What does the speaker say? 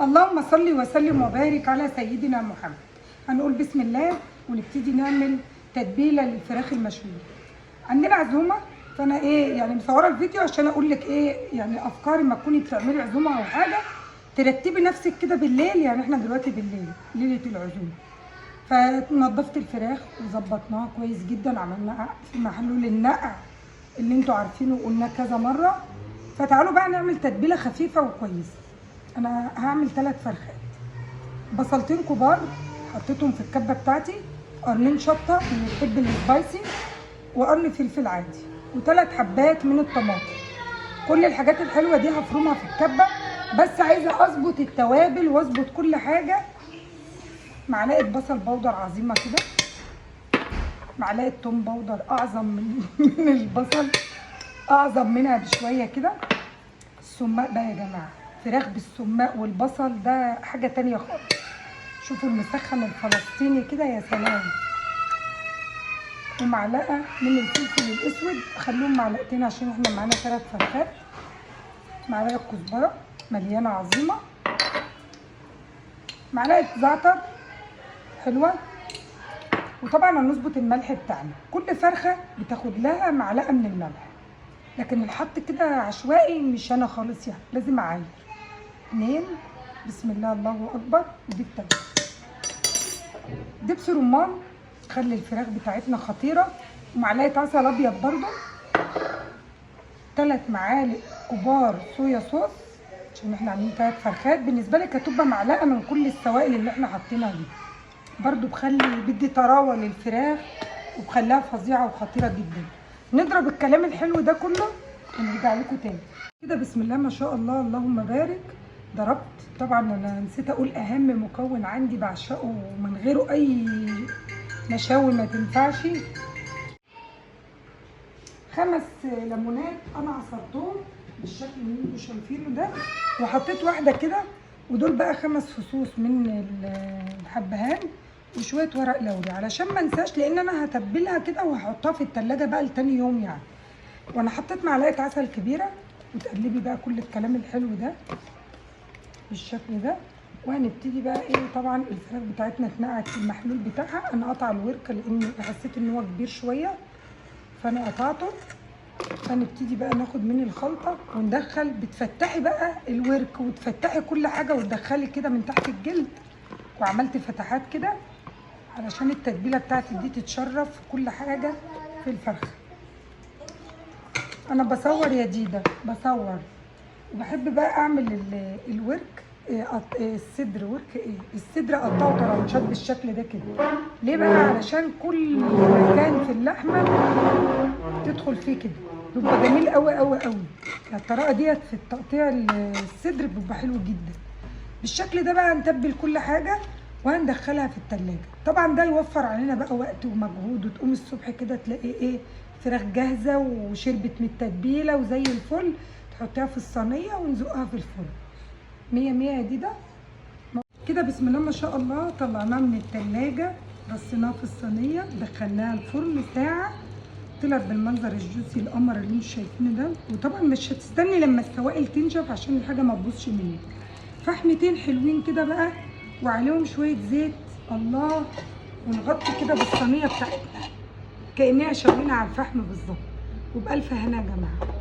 اللهم صل وسلم وبارك على سيدنا محمد. هنقول بسم الله ونبتدي نعمل تتبيله للفراخ المشويه. عندنا عزومه، فانا يعني مصوره الفيديو عشان اقول لك يعني افكاري ما تكوني بتعملي عزومه او حاجه ترتبي نفسك كده بالليل. يعني احنا دلوقتي بالليل ليله العزومه، فنضفت الفراخ وظبطناها كويس جدا، عملناها في محلول النقع اللي انتوا عارفينه وقلناه كذا مره. فتعالوا بقى نعمل تتبيله خفيفه وكويسه. انا هعمل 3 فرخات، بصلتين كبار حطيتهم في الكبه بتاعتي، قرنين شطه اللي يحب السبايسي، وقرن فلفل عادي، و3 حبات من الطماطم. كل الحاجات الحلوه دي هفرمها في الكبه، بس عايزه اظبط التوابل واظبط كل حاجه. معلقه بصل بودر عظيمه كده، معلقه توم بودر اعظم من البصل، اعظم منها بشويه كده. السماق بقى يا جماعه، فراخ بالسماق والبصل ده حاجه تانية خالص. شوفوا المسخن الفلسطيني كده، يا سلام. ومعلقه من الفلفل الاسود، خلوهم معلقتين عشان احنا معانا 3 فرخات. معلقه كزبره مليانه عظيمه، معلقه زعتر حلوه. وطبعا هنظبط الملح بتاعنا، كل فرخه بتاخد لها معلقه من الملح، لكن الحط كده عشوائي مش انا خالص، يعني لازم اعاير. 2 بسم الله الله اكبر. ودي التالتة دبس رمان خلي الفراخ بتاعتنا خطيره، ومعلقه عسل ابيض برضو، 3 معالق كبار صويا صوص عشان احنا عاملين 3 فرخات. بالنسبه لك هتبقى معلقه من كل السوائل اللي احنا حاطينها دي، برضو بدي طراوه للفراخ وبخليها فظيعه وخطيره جدا. نضرب الكلام الحلو ده كله ونرجع لكم تاني كده. بسم الله ما شاء الله اللهم بارك. ضربت، طبعا انا نسيت اقول اهم مكون عندي بعشقه ومن غيره اي مشاوي ما تنفعش. 5 ليمونات انا عصرتهم بالشكل اللي انتوا شايفينه ده، وحطيت واحده كده. ودول بقى 5 فصوص من الحبهان وشويه ورق لوري، علشان ما انساش، لان انا هتبلها كده وهحطها في التلاجة بقى لتاني يوم يعني. وانا حطيت معلقه عسل كبيره. وتقلبي بقى كل الكلام الحلو ده بالشكل ده. وهنبتدي بقى طبعا الفراخ بتاعتنا اتنقعت في المحلول بتاعها. انا قطع الورك لان حسيت ان هو كبير شويه فانا قطعته. هنبتدي بقى ناخد من الخلطه وندخل. بتفتحي بقى الورك وتفتحي كل حاجه وتدخلي كده من تحت الجلد، وعملت فتحات كده علشان التتبيله بتاعتي دي تتشرف في كل حاجه في الفرخه. انا بصور يا ديدا، بصور. وبحب بقى اعمل الورك الصدر. ورك الصدر اقطعه طرنشات بالشكل ده كده. ليه بقى؟ علشان كل مكان في اللحمه تدخل فيه كده، بيبقى جميل قوي قوي قوي. الطريقه ديت في التقطيع الصدر بيبقى حلو جدا بالشكل ده. بقى هنتبل كل حاجه وهندخلها في التلاجة. طبعا ده يوفر علينا بقى وقت ومجهود، وتقوم الصبح كده تلاقي فراخ جاهزه وشربت من التتبيله وزي الفل. تحطيها في الصينيه ونزقها في الفرن. 100 100 يا ديدا كده. بسم الله ما شاء الله. طلعناها من التلاجة، رصيناها في الصينيه، دخلناها الفرن ساعه. طلعت بالمنظر الجوسي القمر اللي انتوا شايفينه ده. وطبعا مش هتستني لما السوائل تنشف عشان الحاجه ما تبوظش منك. فحمتين حلوين كده بقى وعليهم شويه زيت، الله. ونغطي كده بالصينيه بتاعتنا كانها شوينا على الفحم بالظبط. وبألف هنا يا جماعه.